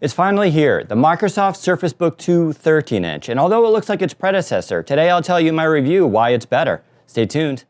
It's finally here, the Microsoft Surface Book 2 13-inch, and although it looks like its predecessor, today I'll tell you in my review why it's better. Stay tuned.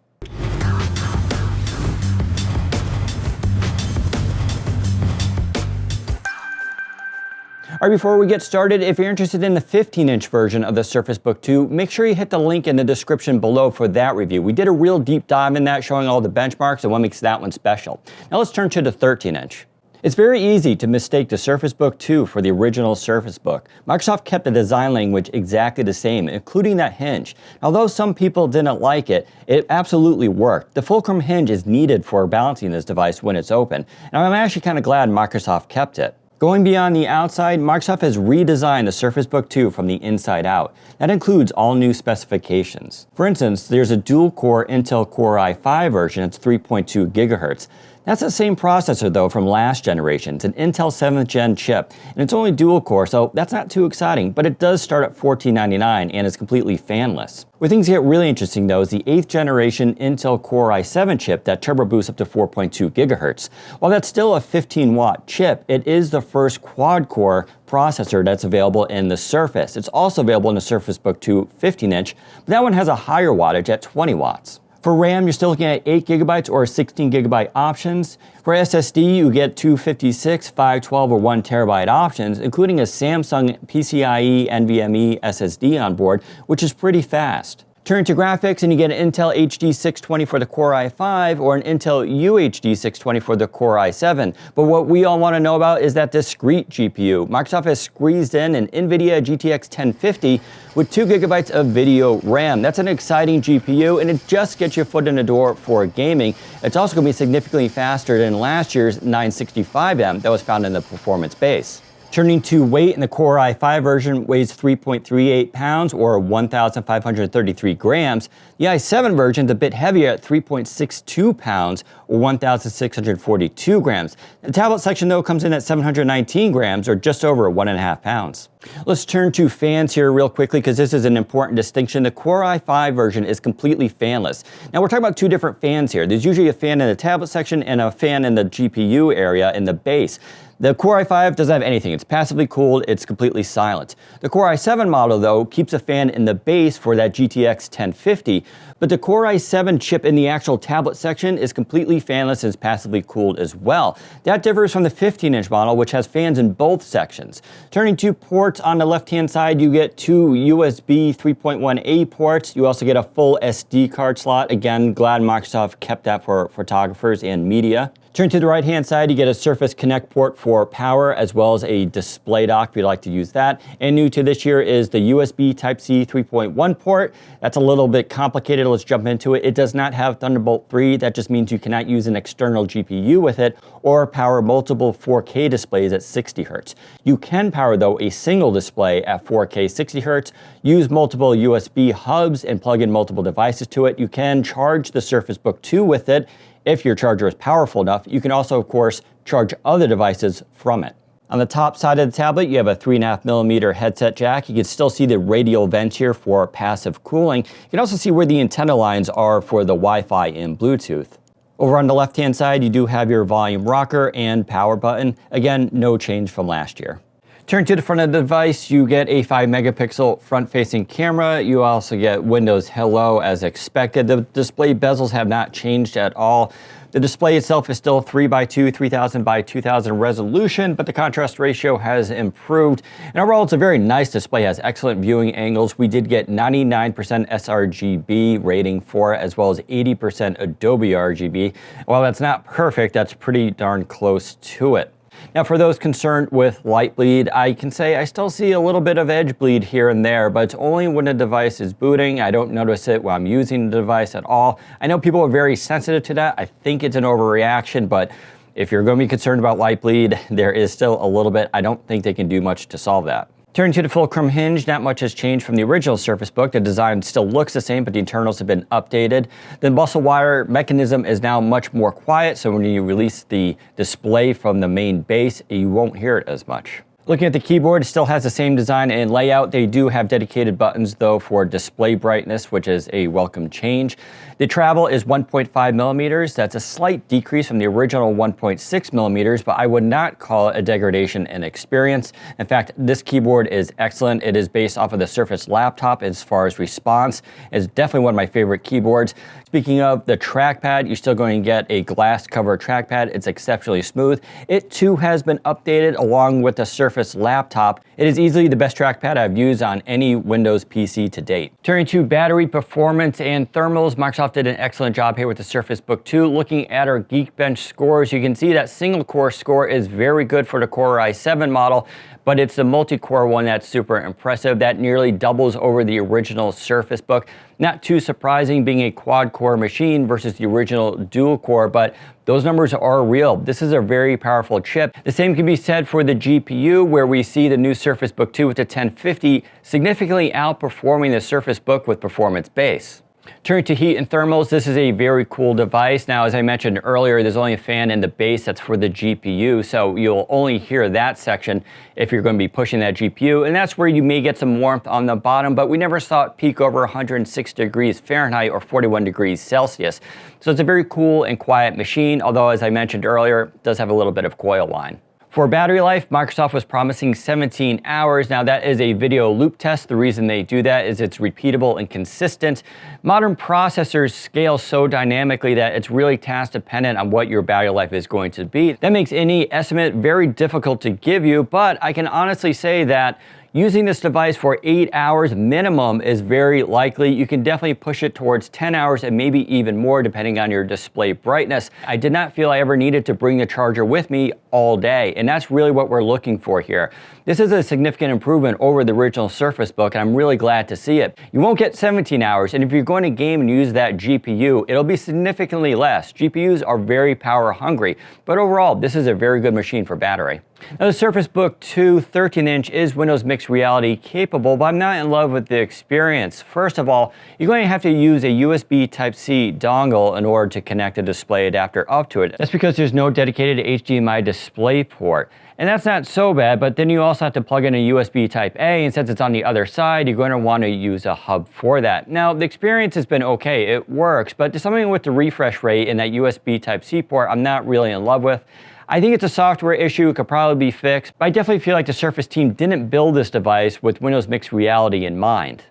All right, before we get started, if you're interested in the 15-inch version of the Surface Book 2, make sure you hit the link in the description below for that review. We did a real deep dive in that, showing all the benchmarks and what makes that one special. Now let's turn to the 13-inch. It's very easy to mistake the Surface Book 2 for the original Surface Book. Microsoft kept the design language exactly the same, including that hinge. Although some people didn't like it, it absolutely worked. The Fulcrum Hinge is needed for balancing this device when it's open, and I'm actually kind of glad Microsoft kept it. Going beyond the outside, Microsoft has redesigned the Surface Book 2 from the inside out. That includes all new specifications. For instance, there's a dual-core Intel Core i5 version. It's 3.2 gigahertz. That's the same processor though from last generation. It's an Intel 7th gen chip, and it's only dual core, so that's not too exciting, but it does start at $1499 and is completely fanless. Where things get really interesting though is the 8th generation Intel Core i7 chip that turbo boosts up to 4.2 gigahertz. While that's still a 15-watt chip, it is the first quad-core processor that's available in the Surface. It's also available in the Surface Book 2 15-inch, but that one has a higher wattage at 20 watts. For RAM, you're still looking at 8 gigabytes or 16 gigabyte options. For SSD, you get 256, 512, or 1 terabyte options, including a Samsung PCIe NVMe SSD on board, which is pretty fast. Turn to graphics and you get an Intel HD 620 for the Core i5 or an Intel UHD 620 for the Core i7. But what we all want to know about is that discrete GPU. Microsoft has squeezed in an NVIDIA GTX 1050 with 2 gigabytes of video RAM. That's an exciting GPU, and it just gets your foot in the door for gaming. It's also going to be significantly faster than last year's 965M that was found in the performance base. Turning to weight, and the Core i5 version weighs 3.38 pounds or 1,533 grams. The i7 version is a bit heavier at 3.62 pounds or 1,642 grams. The tablet section though comes in at 719 grams or just over 1.5 pounds. Let's turn to fans here real quickly because this is an important distinction. The Core i5 version is completely fanless. Now we're talking about two different fans here. There's usually a fan in the tablet section and a fan in the GPU area in the base. The Core i5 doesn't have anything. It's passively cooled, it's completely silent. The Core i7 model though keeps a fan in the base for that GTX 1050, but the Core i7 chip in the actual tablet section is completely fanless and is passively cooled as well. That differs from the 15-inch model, which has fans in both sections. Turning to ports, on the left-hand side, you get two USB 3.1A ports. You also get a full SD card slot. Again, glad Microsoft kept that for photographers and media. Turn to the right-hand side, you get a Surface Connect port for power, as well as a display dock if you'd like to use that. And new to this year is the USB Type-C 3.1 port. That's a little bit complicated. Let's jump into it. It does not have Thunderbolt 3. That just means you cannot use an external GPU with it or power multiple 4K displays at 60 Hz. You can power, though, a single display at 4K 60 Hz, use multiple USB hubs, and plug in multiple devices to it. You can charge the Surface Book 2 with it. If your charger is powerful enough, you can also, of course, charge other devices from it. On the top side of the tablet, you have a 3.5mm headset jack. You can still see the radial vent here for passive cooling. You can also see where the antenna lines are for the Wi-Fi and Bluetooth. Over on the left-hand side, you do have your volume rocker and power button. Again, no change from last year. Turn to the front of the device, you get a 5-megapixel front-facing camera. You also get Windows Hello as expected. The display bezels have not changed at all. The display itself is still 3x2, 3000 by 2000 resolution, but the contrast ratio has improved. And overall, it's a very nice display. It has excellent viewing angles. We did get 99% sRGB rating for it, as well as 80% Adobe RGB. While that's not perfect, that's pretty darn close to it. Now, for those concerned with light bleed, I can say I still see a little bit of edge bleed here and there, but it's only when the device is booting. I don't notice it when I'm using the device at all. I know people are very sensitive to that. I think it's an overreaction, but if you're going to be concerned about light bleed, there is still a little bit. I don't think they can do much to solve that. Turning to the Fulcrum Hinge, not much has changed from the original Surface Book. The design still looks the same, but the internals have been updated. The bustle wire mechanism is now much more quiet, so when you release the display from the main base, you won't hear it as much. Looking at the keyboard, it still has the same design and layout. They do have dedicated buttons though for display brightness, which is a welcome change. The travel is 1.5 millimeters. That's a slight decrease from the original 1.6 millimeters, but I would not call it a degradation in experience. In fact, this keyboard is excellent. It is based off of the Surface laptop as far as response. It's definitely one of my favorite keyboards. Speaking of the trackpad, you're still going to get a glass cover trackpad. It's exceptionally smooth. It too has been updated along with the Surface laptop. It is easily the best trackpad I've used on any Windows PC to date. Turning to battery performance and thermals, Microsoft did an excellent job here with the Surface Book 2. Looking at our Geekbench scores, you can see that single core score is very good for the Core i7 model, but it's the multi-core one that's super impressive. That nearly doubles over the original Surface Book. Not too surprising being a quad-core machine versus the original dual-core, but those numbers are real. This is a very powerful chip. The same can be said for the GPU, where we see the new Surface Book 2 with the 1050 significantly outperforming the Surface Book with performance base. Turning to heat and thermals, this is a very cool device. Now, as I mentioned earlier, there's only a fan in the base that's for the GPU, so you'll only hear that section if you're going to be pushing that GPU, and that's where you may get some warmth on the bottom, but we never saw it peak over 106 degrees Fahrenheit or 41 degrees Celsius. So it's a very cool and quiet machine, although, as I mentioned earlier, it does have a little bit of coil whine. For battery life, Microsoft was promising 17 hours. Now that is a video loop test. The reason they do that is it's repeatable and consistent. Modern processors scale so dynamically that it's really task dependent on what your battery life is going to be. That makes any estimate very difficult to give you, but I can honestly say that using this device for 8 hours minimum is very likely. You can definitely push it towards 10 hours and maybe even more depending on your display brightness. I did not feel I ever needed to bring the charger with me all day, and that's really what we're looking for here. This is a significant improvement over the original Surface Book, and I'm really glad to see it. You won't get 17 hours, and if you're going to game and use that GPU, it'll be significantly less. GPUs are very power hungry, but overall, this is a very good machine for battery. Now, the Surface Book 2 13-inch is Windows Mixed Reality capable, but I'm not in love with the experience. First of all, you're going to have to use a USB Type-C dongle in order to connect a display adapter up to it. That's because there's no dedicated HDMI display port. And that's not so bad, but then you also have to plug in a USB Type-A, and since it's on the other side, you're going to want to use a hub for that. Now, the experience has been okay, it works, but something with the refresh rate and that USB Type-C port, I'm not really in love with. I think it's a software issue, it could probably be fixed, but I definitely feel like the Surface team didn't build this device with Windows Mixed Reality in mind.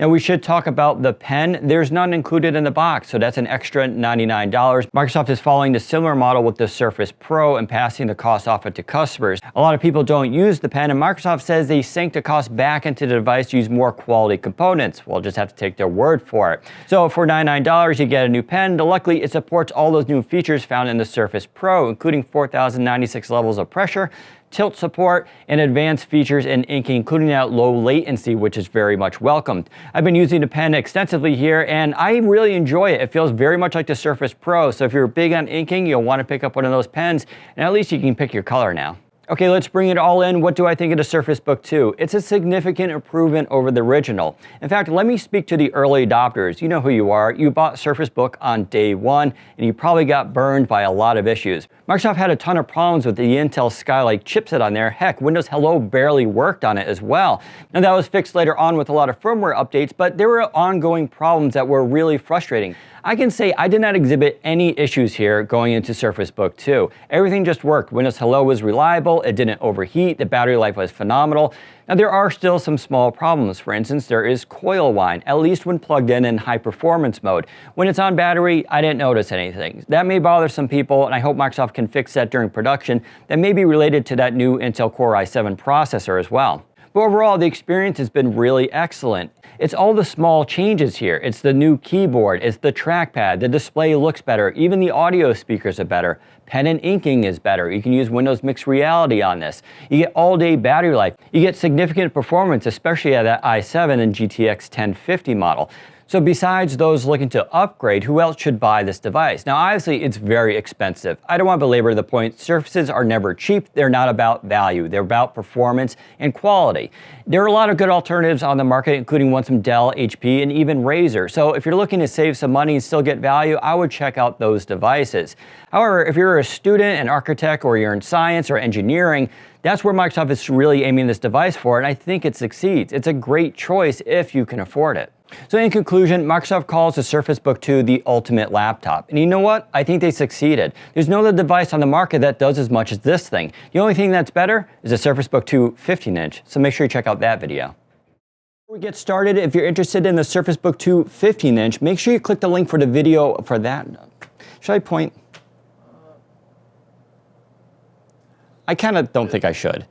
Now, we should talk about the pen. There's none included in the box, so that's an extra $99. Microsoft is following the similar model with the Surface Pro and passing the cost off to customers. A lot of people don't use the pen, and Microsoft says they sink the cost back into the device to use more quality components. We'll just have to take their word for it. So for $99, you get a new pen. Luckily, it supports all those new features found in the Surface Pro, including 4,096 levels of pressure, tilt support, and advanced features in inking, including that low latency, which is very much welcomed. I've been using the pen extensively here, and I really enjoy it. It feels very much like the Surface Pro, so if you're big on inking, you'll want to pick up one of those pens, and at least you can pick your color now. Okay, let's bring it all in. What do I think of the Surface Book 2? It's a significant improvement over the original. In fact, let me speak to the early adopters. You know who you are. You bought Surface Book on day one, and you probably got burned by a lot of issues. Microsoft had a ton of problems with the Intel Skylake chipset on there. Heck, Windows Hello barely worked on it as well. Now, that was fixed later on with a lot of firmware updates, but there were ongoing problems that were really frustrating. I can say I did not exhibit any issues here going into Surface Book 2. Everything just worked. Windows Hello was reliable, it didn't overheat, the battery life was phenomenal. Now, there are still some small problems. For instance, there is coil whine, at least when plugged in high performance mode. When it's on battery, I didn't notice anything. That may bother some people, and I hope Microsoft can fix that during production. That may be related to that new Intel Core i7 processor as well. But overall, the experience has been really excellent. It's all the small changes here. It's the new keyboard, it's the trackpad, the display looks better, even the audio speakers are better. Pen and inking is better. You can use Windows Mixed Reality on this. You get all-day battery life. You get significant performance, especially at that i7 and GTX 1050 model. So besides those looking to upgrade, who else should buy this device? Now, obviously, it's very expensive. I don't want to belabor the point. Surfaces are never cheap. They're not about value. They're about performance and quality. There are a lot of good alternatives on the market, including ones from Dell, HP, and even Razer. So if you're looking to save some money and still get value, I would check out those devices. However, if you're a student, an architect, or you're in science or engineering, that's where Microsoft is really aiming this device for, and I think it succeeds. It's a great choice if you can afford it. So in conclusion, Microsoft calls the Surface Book 2 the ultimate laptop. And you know what? I think they succeeded. There's no other device on the market that does as much as this thing. The only thing that's better is the Surface Book 2 15-inch, so make sure you check out that video. Before we get started, if you're interested in the Surface Book 2 15-inch, make sure you click the link for the video for that. Should I point? I kind of don't think I should.